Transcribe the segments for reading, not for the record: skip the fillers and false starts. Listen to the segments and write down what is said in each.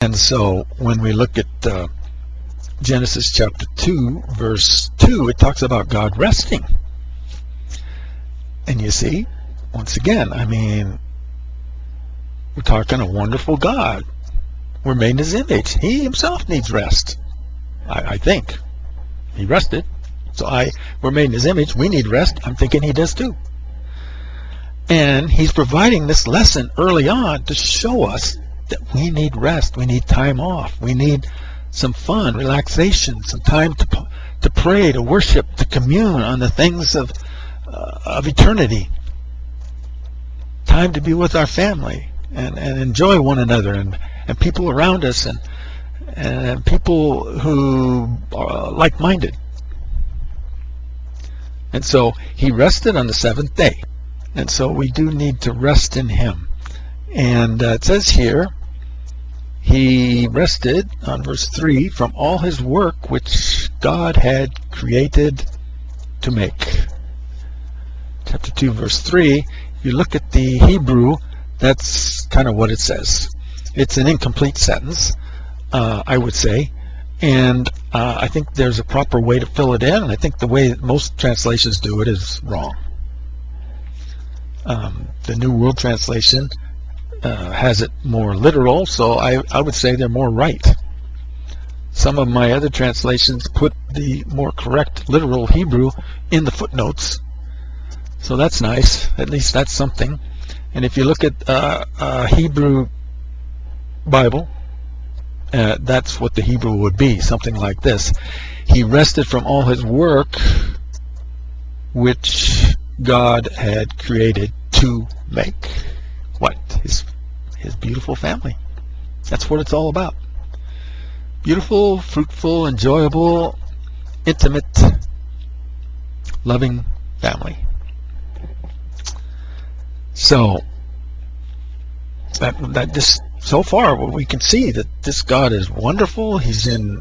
And so when we look at Genesis chapter 2, verse 2, it talks about God resting. And you see, once again, I mean, we're talking a wonderful God. We're made in His image. He Himself needs rest. I think. He rested. So we're made in His image. We need rest. I'm thinking He does too. And He's providing this lesson early on to show us that we need rest. We need time off. We need some fun, relaxation, some time to pray, to worship, to commune on the things of eternity. Time to be with our family and enjoy one another and people around us and people who are like-minded. And so He rested on the seventh day. And so we do need to rest in Him. And it says here, He rested, on verse 3, from all His work which God had created to make. Chapter 2, verse 3, you look at the Hebrew, that's kind of what it says. It's an incomplete sentence, I would say. And I think there's a proper way to fill it in. And I think the way that most translations do it is wrong. The New World Translation has it more literal, so I would say they're more right. Some of my other translations put the more correct literal Hebrew in the footnotes, so that's nice. At least that's something. And if you look at a Hebrew Bible, that's what the Hebrew would be, something like this. He rested from all His work which God had created to make. What? His beautiful family. That's what it's all about. Beautiful, fruitful, enjoyable, intimate, loving family. So that just so far we can see that this God is wonderful.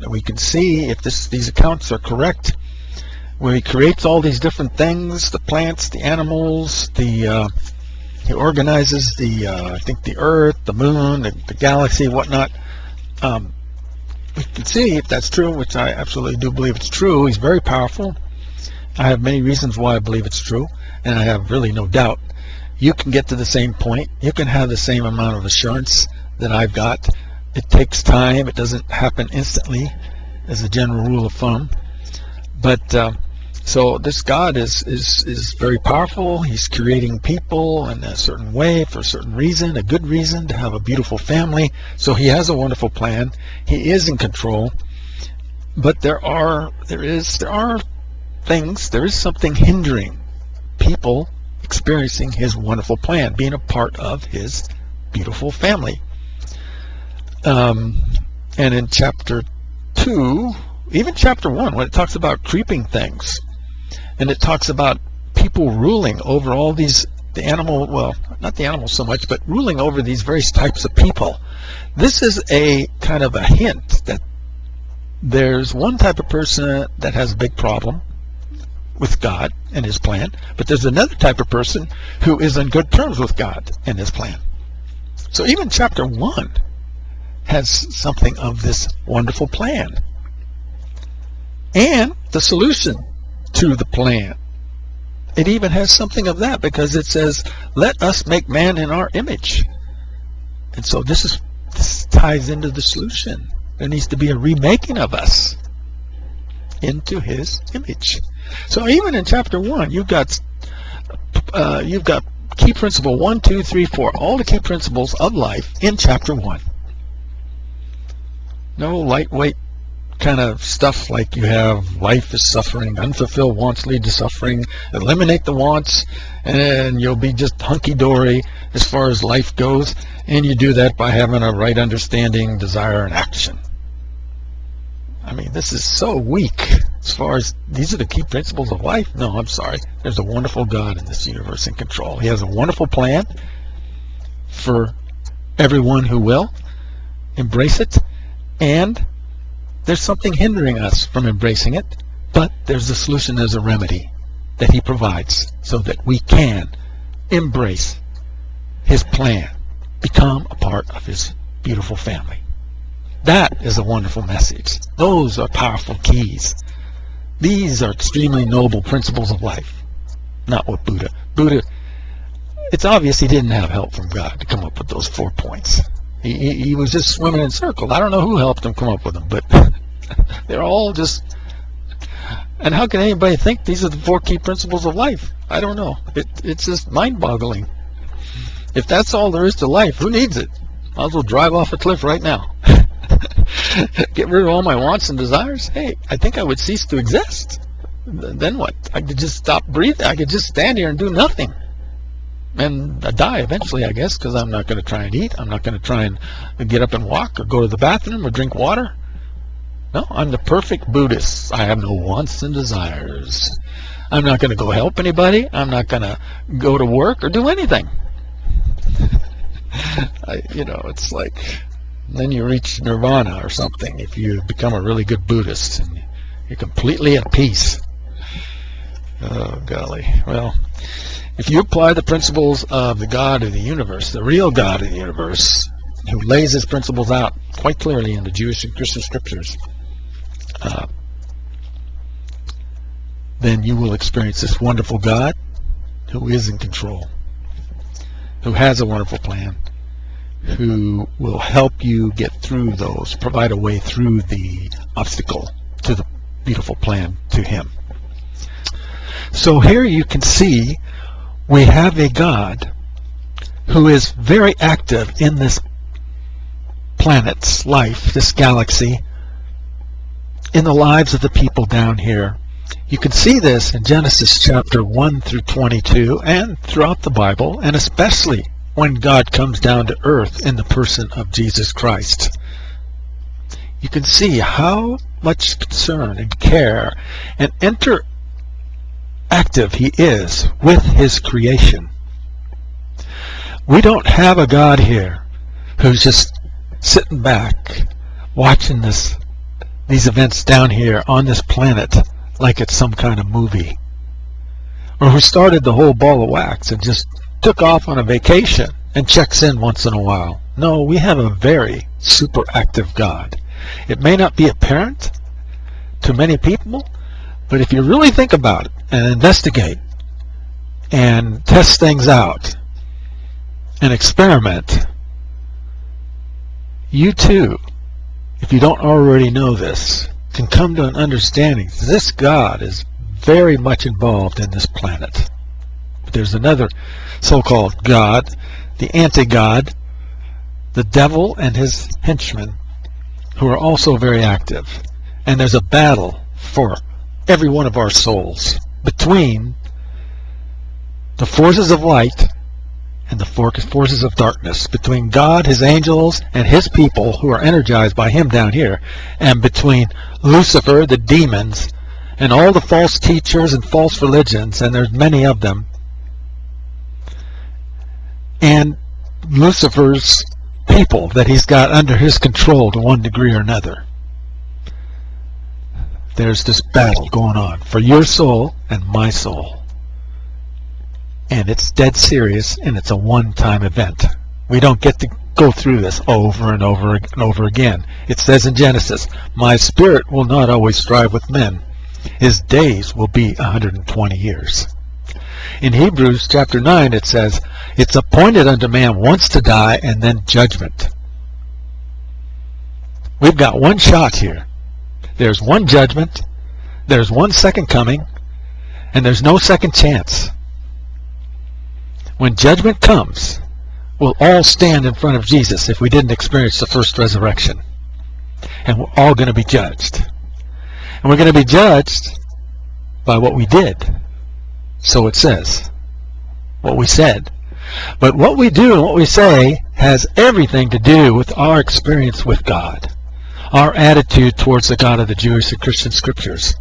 We can see if these accounts are correct, where He creates all these different things, the plants, the animals, He organizes I think the earth, the moon, the galaxy, whatnot. We can see if that's true, which I absolutely do believe it's true. He's very powerful. I have many reasons why I believe it's true, and I have really no doubt. You can get to the same point. You can have the same amount of assurance that I've got. It takes time. It doesn't happen instantly, as a general rule of thumb. But so this God is very powerful. He's creating people in a certain way for a certain reason, a good reason, to have a beautiful family. So He has a wonderful plan. He is in control. But there is something hindering people experiencing His wonderful plan, being a part of His beautiful family. And in chapter 2, even chapter 1, when it talks about creeping things, and it talks about people ruling over all these, the animal, well, not the animals so much, but ruling over these various types of people. This is a kind of a hint that there's one type of person that has a big problem with God and His plan, but there's another type of person who is on good terms with God and His plan. So even chapter 1 has something of this wonderful plan and the solution to the plan. It even has something of that, because it says, let us make man in our image. And so this ties into the solution. There needs to be a remaking of us into His image. So even in chapter 1, you've got key principle 1, 2, 3, 4, all the key principles of life in chapter 1. No lightweight kind of stuff like you have life is suffering, unfulfilled wants lead to suffering, eliminate the wants, and you'll be just hunky-dory as far as life goes, and you do that by having a right understanding, desire, and action. I mean, this is so weak as far as these are the key principles of life. No, I'm sorry. There's a wonderful God in this universe in control. He has a wonderful plan for everyone who will embrace it, and there's something hindering us from embracing it, but there's a solution, there's a remedy that He provides so that we can embrace His plan, become a part of His beautiful family. That is a wonderful message. Those are powerful keys. These are extremely noble principles of life. Not what Buddha. It's obvious he didn't have help from God to come up with those 4 points. He was just swimming in circles. I don't know who helped him come up with them, but they're all just... And how can anybody think these are the 4 key principles of life? I don't know. It's just mind-boggling. If that's all there is to life, who needs it? Might as well drive off a cliff right now. Get rid of all my wants and desires. Hey, I think I would cease to exist. Then what? I could just stop breathing. I could just stand here and do nothing. And I die eventually, I guess, because I'm not going to try and eat. I'm not going to try and get up and walk or go to the bathroom or drink water. No, I'm the perfect Buddhist. I have no wants and desires. I'm not going to go help anybody. I'm not going to go to work or do anything. It's like, then you reach nirvana or something if you become a really good Buddhist and you're completely at peace. Oh, golly. Well, if you apply the principles of the God of the universe, the real God of the universe, who lays his principles out quite clearly in the Jewish and Christian scriptures, then you will experience this wonderful God who is in control, who has a wonderful plan, who will help you get through those, provide a way through the obstacle to the beautiful plan to him. So here you can see we have a God who is very active in this planet's life, this galaxy, in the lives of the people down here. You can see this in Genesis chapter 1 through 22 and throughout the Bible, and especially when God comes down to earth in the person of Jesus Christ. You can see how much concern and care and interactive he is with his creation. We don't have a God here who's just sitting back watching these events down here on this planet like it's some kind of movie, or who started the whole ball of wax and just took off on a vacation and checks in once in a while. No, we have a very super active God. It may not be apparent to many people, but if you really think about it and investigate and test things out and experiment, you too, if you don't already know this, can come to an understanding. This God is very much involved in this planet. But there's another so-called God, the anti-God, the devil and his henchmen, who are also very active. And there's a battle for every one of our souls between the forces of light and the forces of darkness, between God, his angels, and his people who are energized by him down here, and between Lucifer, the demons, and all the false teachers and false religions, and there's many of them, and Lucifer's people that he's got under his control to one degree or another. There's this battle going on for your soul and my soul. And it's dead serious, and it's a one-time event. We don't get to go through this over and over and over again. It says in Genesis, "My spirit will not always strive with men. His days will be 120 years." In Hebrews chapter 9 it says, "It's appointed unto man once to die, and then judgment." We've got one shot here. There's one judgment, there's one second coming, and there's no second chance. When judgment comes, we'll all stand in front of Jesus if we didn't experience the first resurrection. And we're all going to be judged. And we're going to be judged by what we did. So it says, what we said. But what we do and what we say has everything to do with our experience with God, our attitude towards the God of the Jewish and Christian scriptures,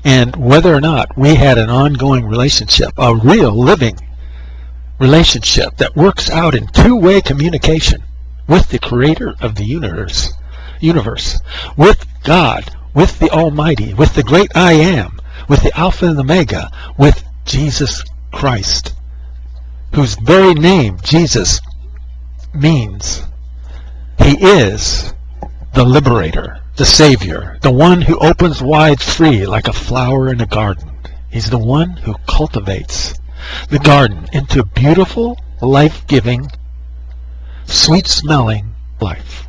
and whether or not we had an ongoing relationship, a real living relationship that works out in two-way communication with the creator of the universe, with God, with the Almighty, with the great I Am, with the Alpha and Omega, with Jesus Christ, whose very name, Jesus, means is the liberator, the savior, the one who opens wide free like a flower in a garden. He's the one who cultivates the garden into beautiful, life-giving, sweet-smelling life.